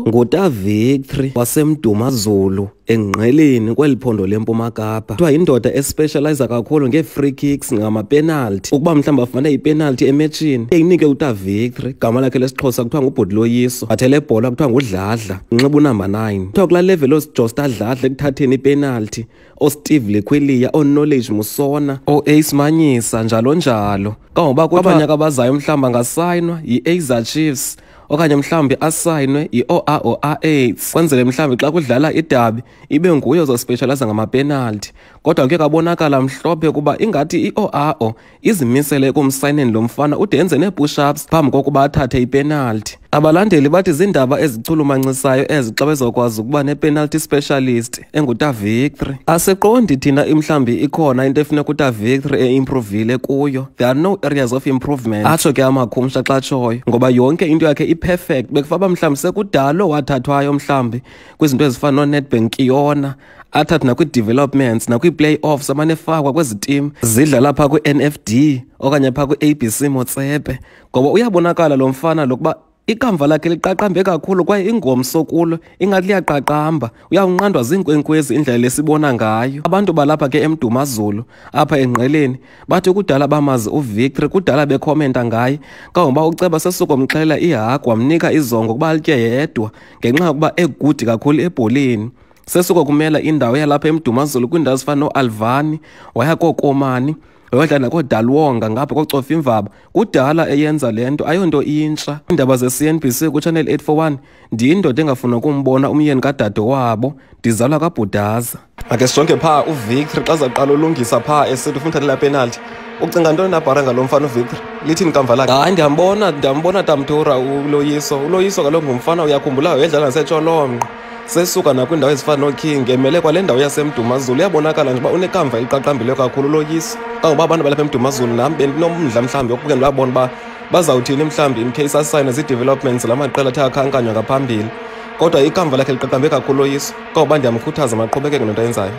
nguTaVictory waseMdumazulu engqeleni kweliphondo leMpuma Kapa. Kuthiwa yindoda especialize kakhulu ngee-free kicks ngama-penalty. Ukuba mhlawumbi afumane ipenalty ematchini, eyinike uTaVictory. Igama lakhe lesixhosa kuthiwa nguBhuti Loyiso. Athele ibhola kuthiwa nguDladla, unxiba unamba 9. Kuthiwa kulaa level osijosta Dladla ekuthatheni ipenalty, oSteve Lekweliya, oKnowledge Musona, oAce Manyisa, njalo njalo. Kangoba kwabanye abazayo mhlawumbi angasayinwa yi-Aizer Chiefs, okanye mhlawumbi asayinwe yi-OR8 kwenzele mhlawumbi xa kudlala idabi ibe nguye ozospecialize ngamapenalty. Kodwa kuye kabonakala mhlophe kuba ingathi i-OR izimisele ekumsayineni lo mfana ude enze nee-push-ups phambi kokuba athathe ipenalty. Abalandeli bathi zindaba ezichulumancisayo ezi xa bezokwazi ukuba ne-penalty specialist enguTaVictory. Aseqondi thina mhlawumbi ikhona into efuneka uTaVictory e-improvile kuyo. There are no areas of improvement, atsho ke amakhumsha xa tshoyo, ngoba yonke into yakhe i-perfect. Bekufaba mhlawumbi sekudalo wathathwayo mhlawumbi kwizinto ezifana no-Nedbank Kiona, athathe nakwi-developments nakwi-playoffs amanefakwa kwezi team zidlala phaa kwi-NFD okanye phaa kwi-ABC Motsepe, ngoba uyabonakala lo mfana lokuba ikamva lakhe liqaqambe kakhulu kwaye ingomso kulo ingathi liyaqaqamba. Uyawunqandwa ziinkwenkwezi indlela lesibona ngayo. Abantu balapha ke eMdumazulu apha engqeleni bathi kudala bamazi uVictory, kudala bekhomenta ngaye kangoba uceba sesukomxhela ihagu wamnika izongo kuba litye yedwa ngenxa yokuba egudi kakhulu ebholeni. Sesukokumela indawo yalapha eMdumazulu kwiindawo ezifana no-Alvani, waya kooKomani, wayodlala nakoDalwonga ngapha kocofa imvaba. Kudala eyenza le nto, ayonto intsha. Iindaba ze-CNBC kuChannel 841, ndiyindoda engafuna ukumbona umyeni kadade wabo, ndizalwa kaBhudaza. Ake sijonge phaa uVictory xa zaqala ulungisa phaa esithi ufuna uthatha penalty. Ucinga ntoni nabhara ngalo mfana uVictory? Lithini ikamva lakhe? Hayi, ndiyambona Tamtura uLoyiso. uLoyiso kaloku ngumfana, uyakhumbula wayedlala naseTsholombwe. Sesuka nakwindawo ezifana noKing, emele kwale ndawo yaseMdumazulu. Uyabonakala nje uba unekamva eliqaqambileyo kakhulu uLoyiso. Kangoba abantu balapha eMdumazulu nam bendinomdla mhlawumbi wokuke ndibabone uba bazawuthini mhlawumbi in case asayine zii-developments la maqela athe akhankanywa ngaphambili. Kodwa ikamva lakhe liqaqambe kakhulu uLoyiso, kangoba ndiyamkhuthaza maqhubekeke nento ayenzayo.